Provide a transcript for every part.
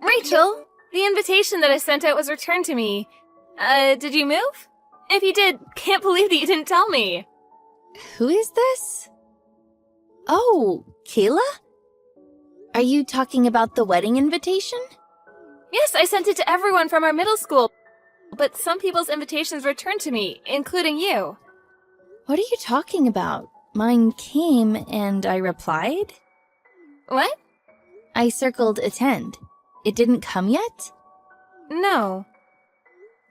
Rachel, the invitation that I sent out was returned to me. Did you move? If you did, can't believe that you didn't tell me. Who is this? Oh, Kayla? Are you talking about the wedding invitation? Yes, I sent it to everyone from our middle school, but some people's invitations returned to me, including you. What are you talking about? Mine came and I replied? What? I circled attend. It didn't come yet? No.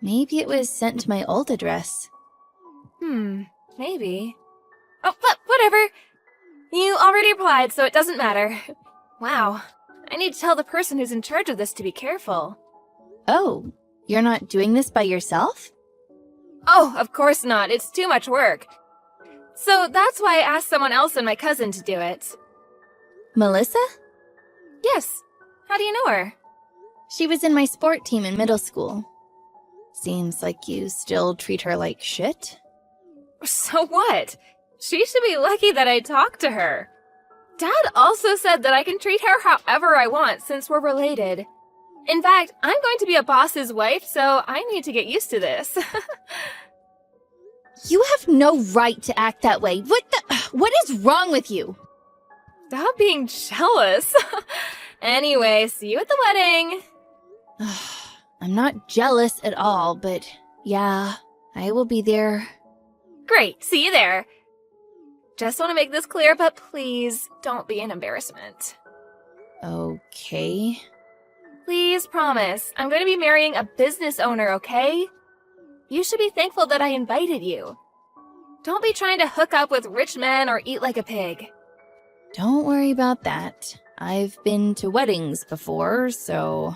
Maybe it was sent to my old address. Maybe. Oh, but whatever. You already replied, so it doesn't matter. Wow. I need to tell the person who's in charge of this to be careful. Oh, you're not doing this by yourself? Oh, of course not. It's too much work. So that's why I asked someone else and my cousin to do it. Melissa? Yes. How do you know her? She was in my sport team in middle school. Seems like you still treat her like shit. So what? She should be lucky that I talked to her. Dad also said that I can treat her however I want since we're related. In fact, I'm going to be a boss's wife, so I need to get used to this. You have no right to act that way. What is wrong with you? Stop being jealous. Anyway, see you at the wedding. I'm not jealous at all, but yeah, I will be there. Great, see you there. Just want to make this clear, but please don't be an embarrassment. Okay. Please promise, I'm going to be marrying a business owner, okay? You should be thankful that I invited you. Don't be trying to hook up with rich men or eat like a pig. Don't worry about that. I've been to weddings before, so...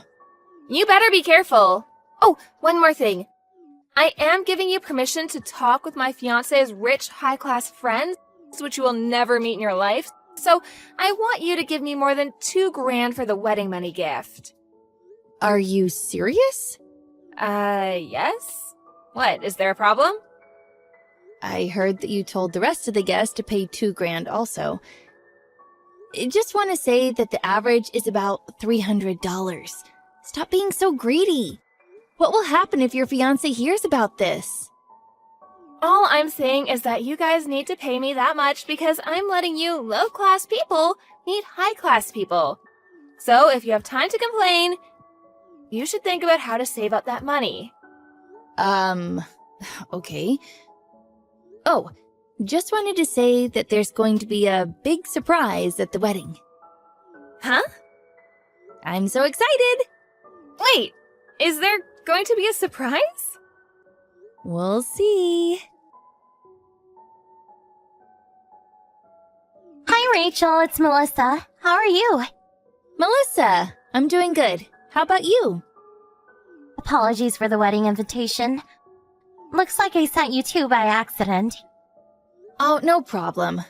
You better be careful. Oh, one more thing. I am giving you permission to talk with my fiancé's rich, high-class friends, which you will never meet in your life. So I want you to give me more than $2,000 for the wedding money gift. Are you serious? Yes? What, is there a problem? I heard that you told the rest of the guests to pay $2,000 also. I just want to say that the average is about $300. Stop being so greedy. What will happen if your fiancé hears about this? All I'm saying is that you guys need to pay me that much because I'm letting you low-class people meet high-class people. So if you have time to complain, you should think about how to save up that money. Okay. Oh, just wanted to say that there's going to be a big surprise at the wedding. Huh? I'm so excited! Wait, is there going to be a surprise? We'll see. Hi, Rachel. It's Melissa. How are you? Melissa, I'm doing good. How about you? Apologies for the wedding invitation. Looks like I sent you two by accident. Oh, no problem.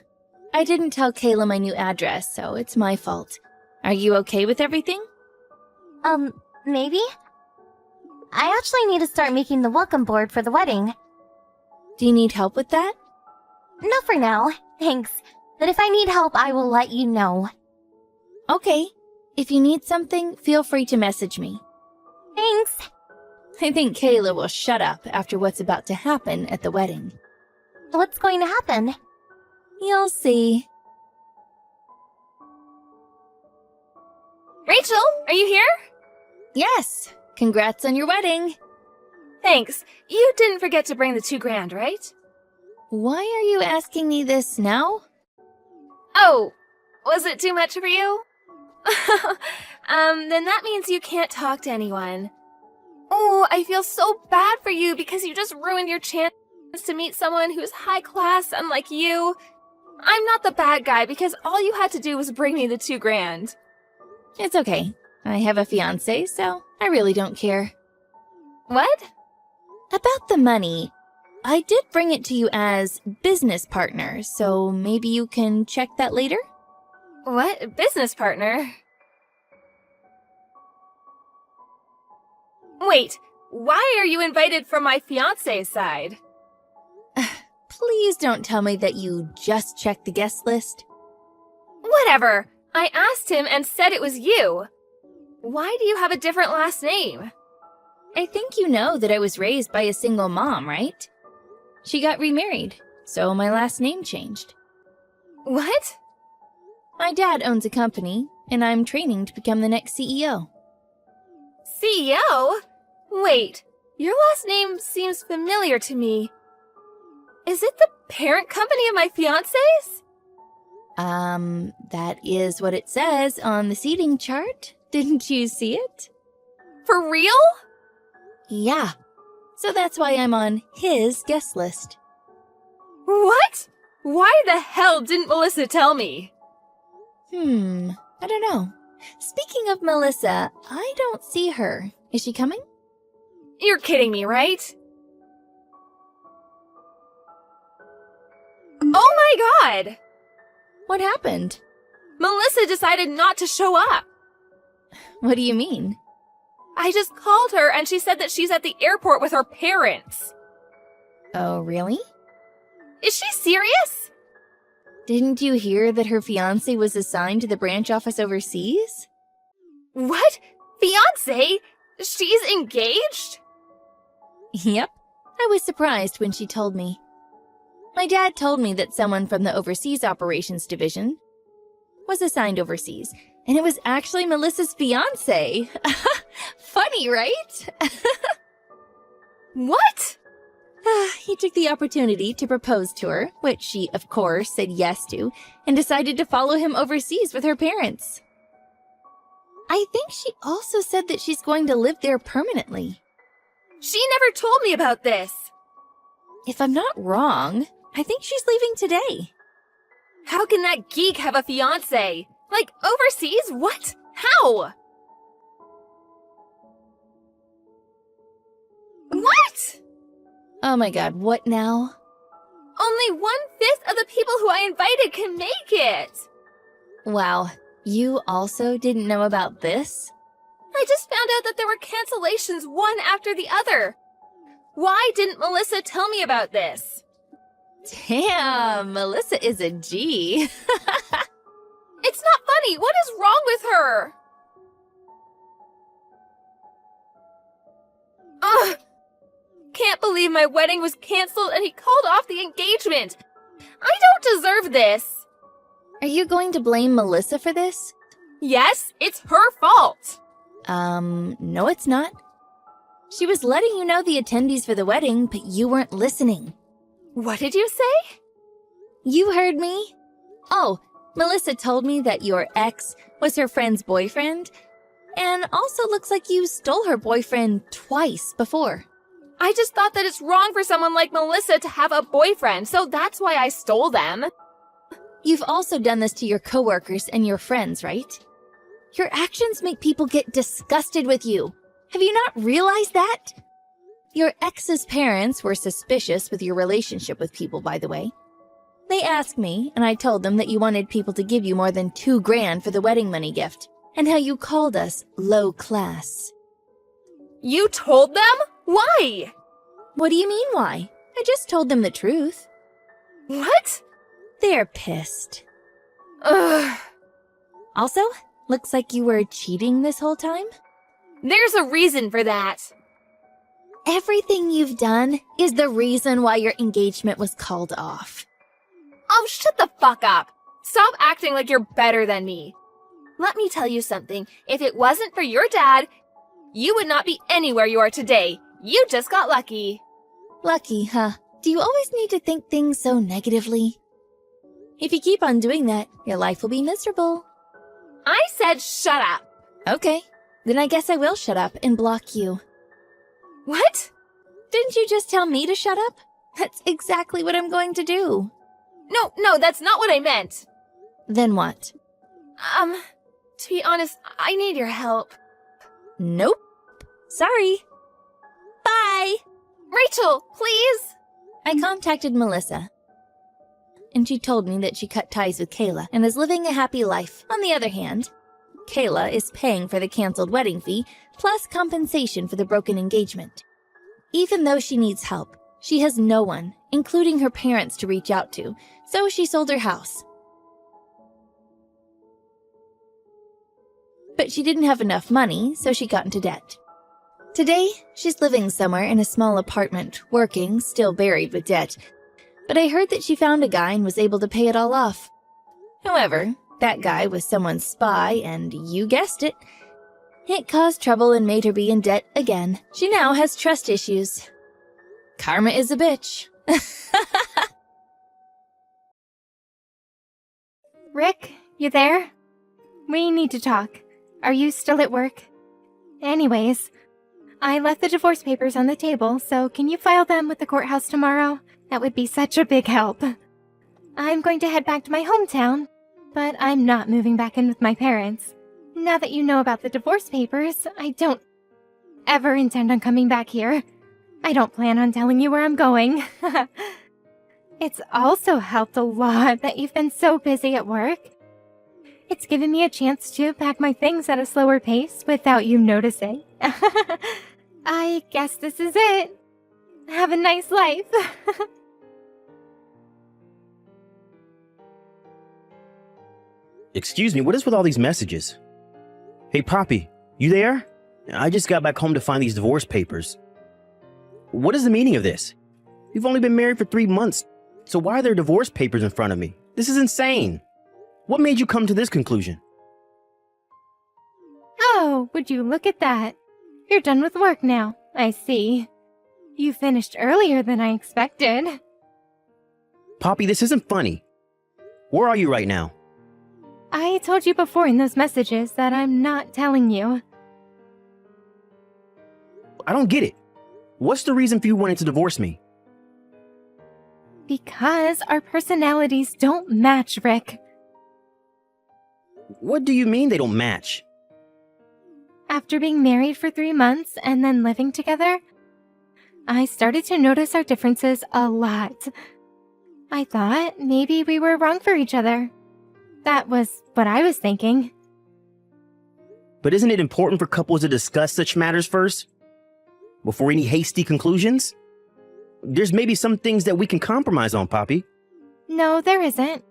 I didn't tell Kayla my new address, so it's my fault. Are you okay with everything? Maybe? I actually need to start making the welcome board for the wedding. Do you need help with that? Not for now, thanks. But if I need help, I will let you know. Okay. If you need something, feel free to message me. Thanks. I think Kayla will shut up after what's about to happen at the wedding. What's going to happen? You'll see. Rachel, are you here? Yes. Congrats on your wedding. Thanks. You didn't forget to bring the $2,000, right? Why are you asking me this now? Oh, was it too much for you? Then that means you can't talk to anyone. Oh, I feel so bad for you because you just ruined your chance to meet someone who's high class, unlike you. I'm not the bad guy because all you had to do was bring me the $2,000. It's okay. I have a fiancé, so I really don't care. What? About the money. I did bring it to you as business partner, so maybe you can check that later? What? Business partner? Wait, why are you invited from my fiancé's side? Please don't tell me that you just checked the guest list. Whatever. I asked him and said it was you. Why do you have a different last name? I think you know that I was raised by a single mom, right? She got remarried, so my last name changed. What? My dad owns a company, and I'm training to become the next CEO. CEO? Wait, your last name seems familiar to me. Is it the parent company of my fiancé's? That is what it says on the seating chart. Didn't you see it? For real? Yeah. So that's why I'm on his guest list. What? Why the hell didn't Melissa tell me? I don't know. Speaking of Melissa, I don't see her. Is she coming? You're kidding me, right? Oh my god! What happened? Melissa decided not to show up. What do you mean? I just called her and she said that she's at the airport with her parents. Oh, really? Is she serious? Didn't you hear that her fiancé was assigned to the branch office overseas? What? Fiancé? She's engaged? Yep. I was surprised when she told me. My dad told me that someone from the Overseas Operations Division was assigned overseas, and it was actually Melissa's fiancé. Funny, right? What? He took the opportunity to propose to her, which she, of course, said yes to, and decided to follow him overseas with her parents. I think she also said that she's going to live there permanently. She never told me about this. If I'm not wrong, I think she's leaving today. How can that geek have a fiancé? Like, overseas? What? How? What? Oh my god, what now? Only 1/5 of the people who I invited can make it. Wow, you also didn't know about this? I just found out that there were cancellations one after the other. Why didn't Melissa tell me about this? Damn, Melissa is a G. It's not funny. What is wrong with her? Ugh. Can't believe my wedding was canceled and he called off the engagement. I don't deserve this. Are you going to blame Melissa for this? Yes, it's her fault. No it's not. She was letting you know the attendees for the wedding, but you weren't listening. What did you say? You heard me. Oh, Melissa told me that your ex was her friend's boyfriend, and also looks like you stole her boyfriend twice before. I just thought that it's wrong for someone like Melissa to have a boyfriend, so that's why I stole them. You've also done this to your coworkers and your friends, right? Your actions make people get disgusted with you. Have you not realized that? Your ex's parents were suspicious with your relationship with people, by the way. They asked me, and I told them that you wanted people to give you more than $2,000 for the wedding money gift, and how you called us low class. You told them? Why? What do you mean, why? I just told them the truth. What? They're pissed. Ugh. Also, looks like you were cheating this whole time? There's a reason for that. Everything you've done is the reason why your engagement was called off. Oh, shut the fuck up. Stop acting like you're better than me. Let me tell you something. If it wasn't for your dad, you would not be anywhere you are today. You just got lucky. Lucky, huh? Do you always need to think things so negatively? If you keep on doing that, your life will be miserable. I said shut up. Okay, then I guess I will shut up and block you. What? Didn't you just tell me to shut up? That's exactly what I'm going to do. No, that's not what I meant. Then what? To be honest, I need your help. Nope. Sorry. Bye. Rachel, please. I contacted Melissa, and she told me that she cut ties with Kayla and is living a happy life. On the other hand, Kayla is paying for the canceled wedding fee, plus compensation for the broken engagement. Even though she needs help, she has no one, including her parents, to reach out to, so she sold her house. but she didn't have enough money, so she got into debt. Today, she's living somewhere in a small apartment, working, still buried with debt. But I heard that she found a guy and was able to pay it all off. However, that guy was someone's spy, and you guessed it. It caused trouble and made her be in debt again. She now has trust issues. Karma is a bitch. Rick, you there? We need to talk. Are you still at work? Anyways, I left the divorce papers on the table, so can you file them with the courthouse tomorrow? That would be such a big help. I'm going to head back to my hometown, but I'm not moving back in with my parents. Now that you know about the divorce papers, I don't ever intend on coming back here. I don't plan on telling you where I'm going. It's also helped a lot that you've been so busy at work. It's given me a chance to pack my things at a slower pace without you noticing. I guess this is it. Have a nice life. Excuse me, what is with all these messages? Hey, Poppy, you there? I just got back home to find these divorce papers. What is the meaning of this? We've only been married for 3 months, so why are there divorce papers in front of me? This is insane. What made you come to this conclusion? Oh, would you look at that? You're done with work now, I see. You finished earlier than I expected. Poppy, this isn't funny. Where are you right now? I told you before in those messages that I'm not telling you. I don't get it. What's the reason for you wanting to divorce me? Because our personalities don't match, Rick. What do you mean they don't match? After being married for 3 months and then living together, I started to notice our differences a lot. I thought maybe we were wrong for each other. That was what I was thinking. But isn't it important for couples to discuss such matters first? Before any hasty conclusions? There's maybe some things that we can compromise on, Poppy. No, there isn't.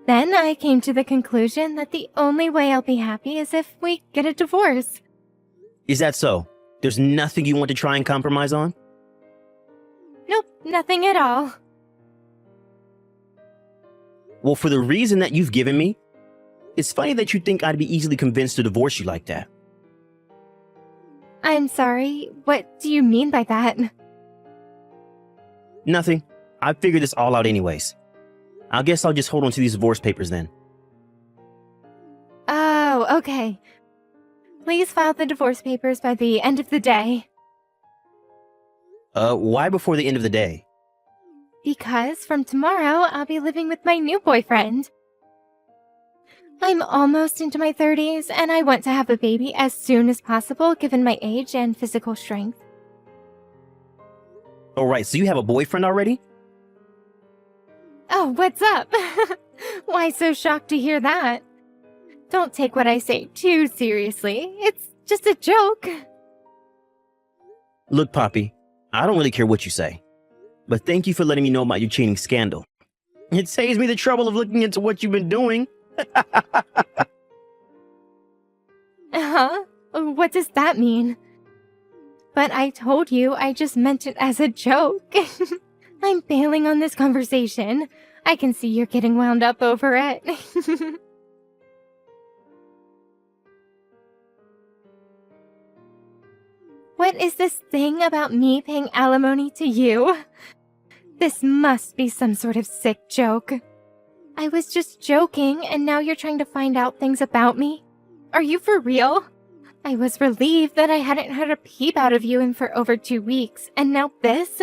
Then I came to the conclusion that the only way I'll be happy is if we get a divorce. Is that so? There's nothing you want to try and compromise on? Nope, nothing at all. Well, for the reason that you've given me, it's funny that you think I'd be easily convinced to divorce you like that. I'm sorry, what do you mean by that? Nothing. I figured this all out anyways. I guess I'll just hold on to these divorce papers then. Oh, okay. Please file the divorce papers by the end of the day. Why before the end of the day? Because from tomorrow, I'll be living with my new boyfriend. I'm almost into my 30s, and I want to have a baby as soon as possible given my age and physical strength. Alright, so you have a boyfriend already? Oh, what's up? Why so shocked to hear that? Don't take what I say too seriously. It's just a joke. Look, Poppy, I don't really care what you say. But thank you for letting me know about your cheating scandal. It saves me the trouble of looking into what you've been doing. Huh? What does that mean? But I told you I just meant it as a joke. I'm bailing on this conversation. I can see you're getting wound up over it. What is this thing about me paying alimony to you? This must be some sort of sick joke. I was just joking, and now you're trying to find out things about me? Are you for real? I was relieved that I hadn't heard a peep out of you in for over 2 weeks, and now this?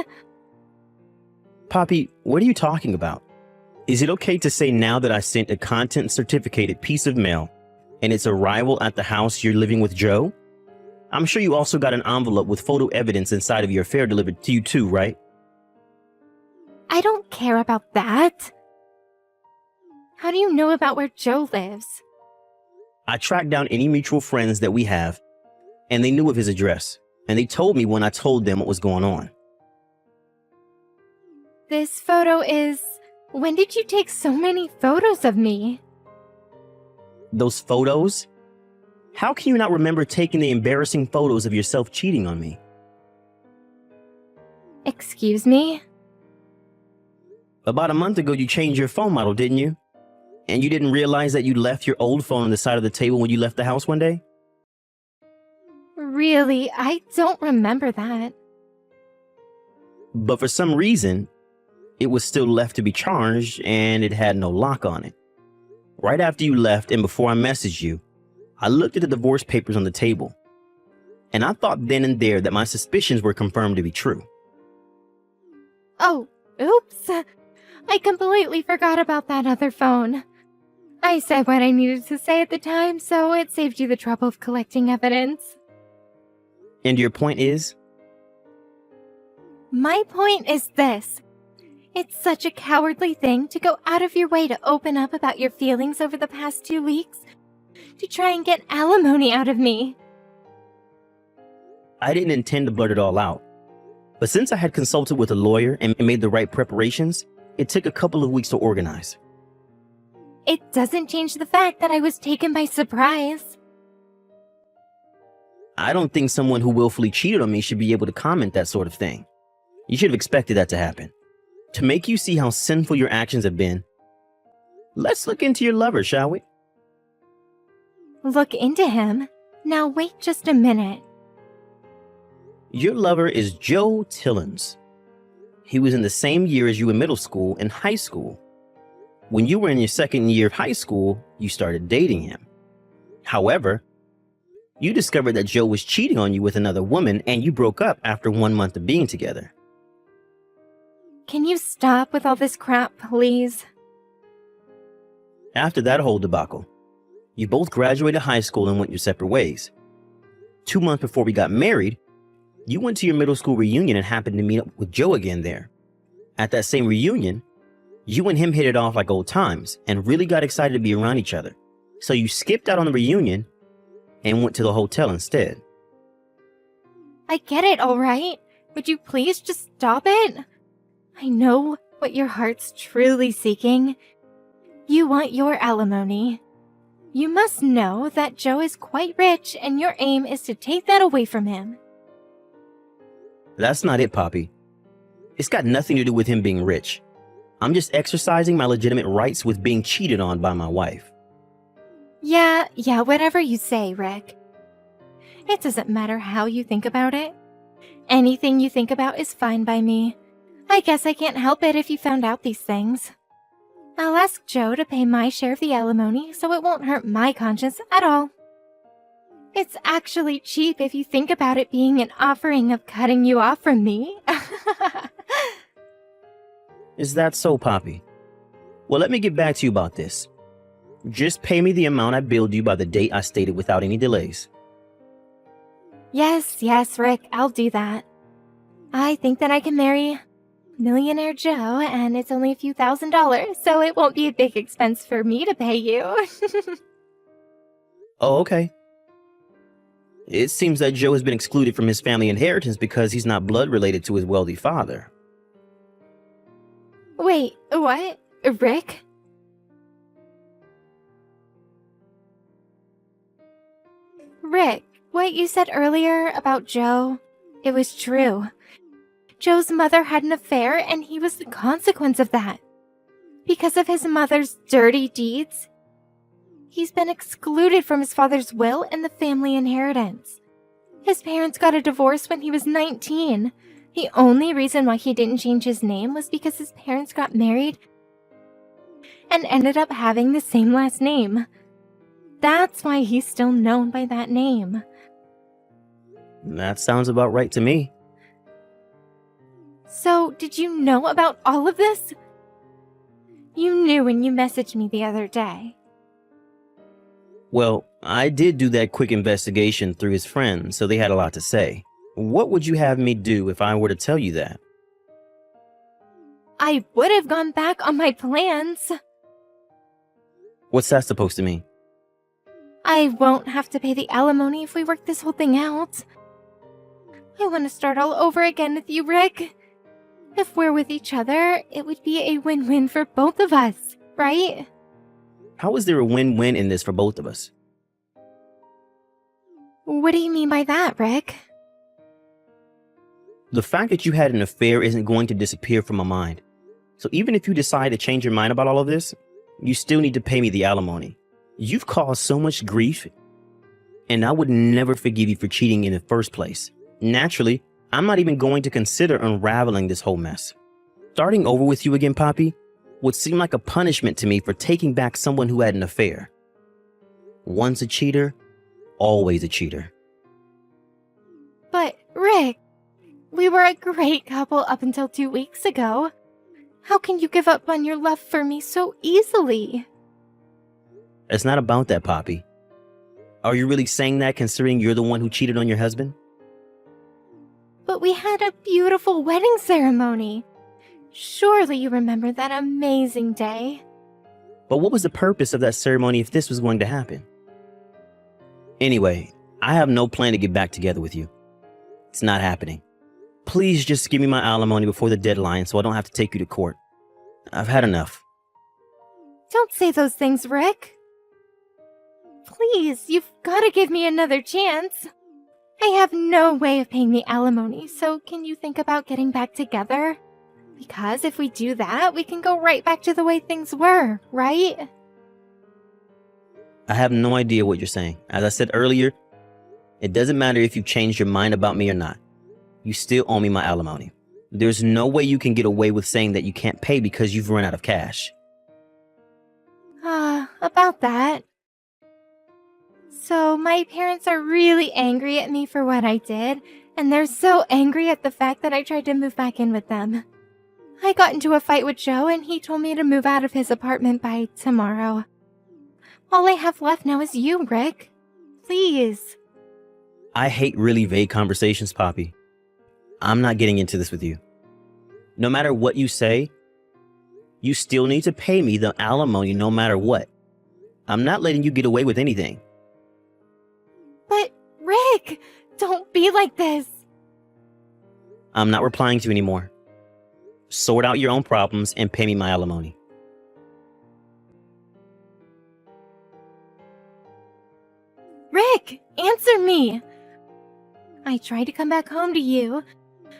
Poppy, what are you talking about? Is it okay to say now that I sent a content certificated piece of mail and its arrival at the house you're living with Joe? I'm sure you also got an envelope with photo evidence inside of your affair delivered to you too, right? I don't care about that. How do you know about where Joe lives? I tracked down any mutual friends that we have, and they knew of his address, and they told me when I told them what was going on. This photo is... When did you take so many photos of me? Those photos? How can you not remember taking the embarrassing photos of yourself cheating on me? Excuse me? About a month ago, you changed your phone model, didn't you? And you didn't realize that you left your old phone on the side of the table when you left the house one day? Really, I don't remember that. But for some reason, it was still left to be charged and it had no lock on it. Right after you left and before I messaged you, I looked at the divorce papers on the table. And I thought then and there that my suspicions were confirmed to be true. Oh, oops. I completely forgot about that other phone. I said what I needed to say at the time, so it saved you the trouble of collecting evidence. And your point is? My point is this. It's such a cowardly thing to go out of your way to open up about your feelings over the past 2 weeks, to try and get alimony out of me. I didn't intend to blurt it all out. But since I had consulted with a lawyer and made the right preparations, it took a couple of weeks to organize. It doesn't change the fact that I was taken by surprise. I don't think someone who willfully cheated on me should be able to comment that sort of thing. You should have expected that to happen. To make you see how sinful your actions have been, let's look into your lover, shall we? Look into him? Now wait just a minute. Your lover is Joe Tillins. He was in the same year as you in middle school and high school. When you were in your second year of high school, you started dating him. However, you discovered that Joe was cheating on you with another woman and you broke up after 1 month of being together. Can you stop with all this crap, please? After that whole debacle, you both graduated high school and went your separate ways. 2 months before we got married, you went to your middle school reunion and happened to meet up with Joe again there. At that same reunion, you and him hit it off like old times and really got excited to be around each other. So you skipped out on the reunion and went to the hotel instead. I get it, all right. Would you please just stop it? I know what your heart's truly seeking. You want your alimony. You must know that Joe is quite rich and your aim is to take that away from him. That's not it, Poppy. It's got nothing to do with him being rich. I'm just exercising my legitimate rights with being cheated on by my wife. Yeah, whatever you say, Rick. It doesn't matter how you think about it. Anything you think about is fine by me. I guess I can't help it if you found out these things. I'll ask Joe to pay my share of the alimony so it won't hurt my conscience at all. It's actually cheap if you think about it being an offering of cutting you off from me. Is that so, Poppy? Well, let me get back to you about this. Just pay me the amount I billed you by the date I stated without any delays. Yes, Rick, I'll do that. I think that I can marry Millionaire Joe, and it's only a few $1,000s, so it won't be a big expense for me to pay you. Oh, okay. It seems that Joe has been excluded from his family inheritance because he's not blood related to his wealthy father. Wait, what? Rick? Rick, what you said earlier about Joe, it was true. Joe's mother had an affair and he was the consequence of that. Because of his mother's dirty deeds, he's been excluded from his father's will and the family inheritance. His parents got a divorce when he was 19. The only reason why he didn't change his name was because his parents got married and ended up having the same last name. That's why he's still known by that name. That sounds about right to me. So, did you know about all of this? You knew when you messaged me the other day. Well, I did do that quick investigation through his friends, so they had a lot to say. What would you have me do if I were to tell you that? I would have gone back on my plans. What's that supposed to mean? I won't have to pay the alimony if we work this whole thing out. I want to start all over again with you, Rick. If we're with each other, it would be a win-win for both of us, right? How is there a win-win in this for both of us? What do you mean by that, Rick? The fact that you had an affair isn't going to disappear from my mind. So even if you decide to change your mind about all of this, you still need to pay me the alimony. You've caused so much grief, and I would never forgive you for cheating in the first place. Naturally, I'm not even going to consider unraveling this whole mess. Starting over with you again, Poppy, would seem like a punishment to me for taking back someone who had an affair. Once a cheater, always a cheater. But, Rick, we were a great couple up until 2 weeks ago. How can you give up on your love for me so easily? It's not about that, Poppy. Are you really saying that considering you're the one who cheated on your husband? But we had a beautiful wedding ceremony. Surely you remember that amazing day. But what was the purpose of that ceremony if this was going to happen? Anyway, I have no plan to get back together with you. It's not happening. Please just give me my alimony before the deadline so I don't have to take you to court. I've had enough. Don't say those things, Rick. Please, you've got to give me another chance. I have no way of paying the alimony, so can you think about getting back together? Because if we do that, we can go right back to the way things were, right? I have no idea what you're saying. As I said earlier, it doesn't matter if you've changed your mind about me or not. You still owe me my alimony. There's no way you can get away with saying that you can't pay because you've run out of cash. About that. So my parents are really angry at me for what I did, and they're so angry at the fact that I tried to move back in with them. I got into a fight with Joe, and he told me to move out of his apartment by tomorrow. All I have left now is you, Rick. Please. I hate really vague conversations, Poppy. I'm not getting into this with you. No matter what you say, you still need to pay me the alimony no matter what. I'm not letting you get away with anything. But, Rick, don't be like this. I'm not replying to you anymore. Sort out your own problems and pay me my alimony. Rick, answer me. I tried to come back home to you.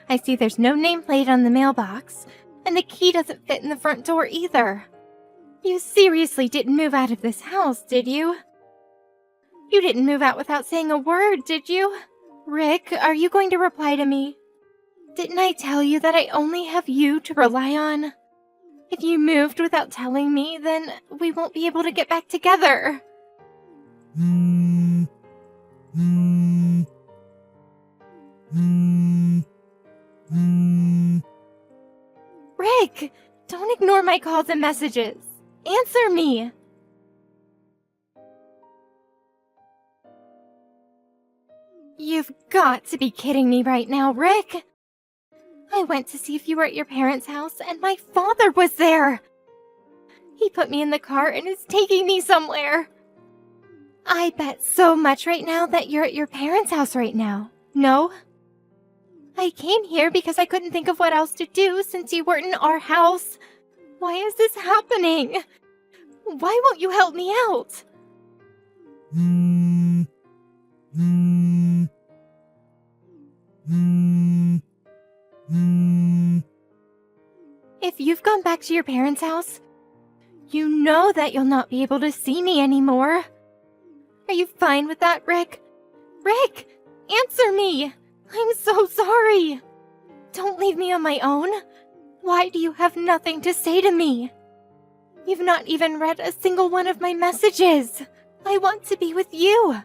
I see there's no nameplate on the mailbox, and the key doesn't fit in the front door either. You seriously didn't move out of this house, did you? You didn't move out without saying a word, did you? Rick, are you going to reply to me? Didn't I tell you that I only have you to rely on? If you moved without telling me, then we won't be able to get back together. Rick, don't ignore my calls and messages. Answer me. You've got to be kidding me right now, Rick. I went to see if you were at your parents' house, and my father was there. He put me in the car and is taking me somewhere. I bet so much right now that you're at your parents' house right now. No? I came here because I couldn't think of what else to do since you weren't in our house. Why is this happening? Why won't you help me out? If you've gone back to your parents' house, you know that you'll not be able to see me anymore. Are you fine with that, Rick? Rick, answer me! I'm so sorry! Don't leave me on my own. Why do you have nothing to say to me? You've not even read a single one of my messages. I want to be with you.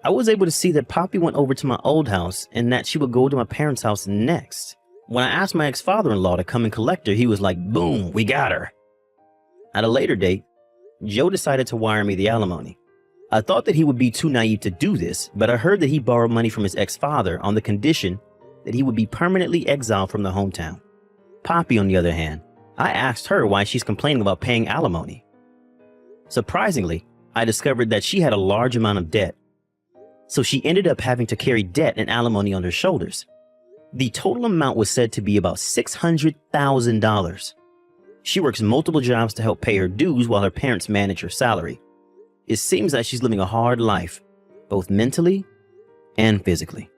I was able to see that Poppy went over to my old house and that she would go to my parents' house next. When I asked my ex-father-in-law to come and collect her, he was like, boom, we got her. At a later date, Joe decided to wire me the alimony. I thought that he would be too naive to do this, but I heard that he borrowed money from his ex-father on the condition that he would be permanently exiled from the hometown. Poppy, on the other hand, I asked her why she's complaining about paying alimony. Surprisingly, I discovered that she had a large amount of debt. So she ended up having to carry debt and alimony on her shoulders. The total amount was said to be about $600,000. She works multiple jobs to help pay her dues while her parents manage her salary. It seems that she's living a hard life, both mentally and physically.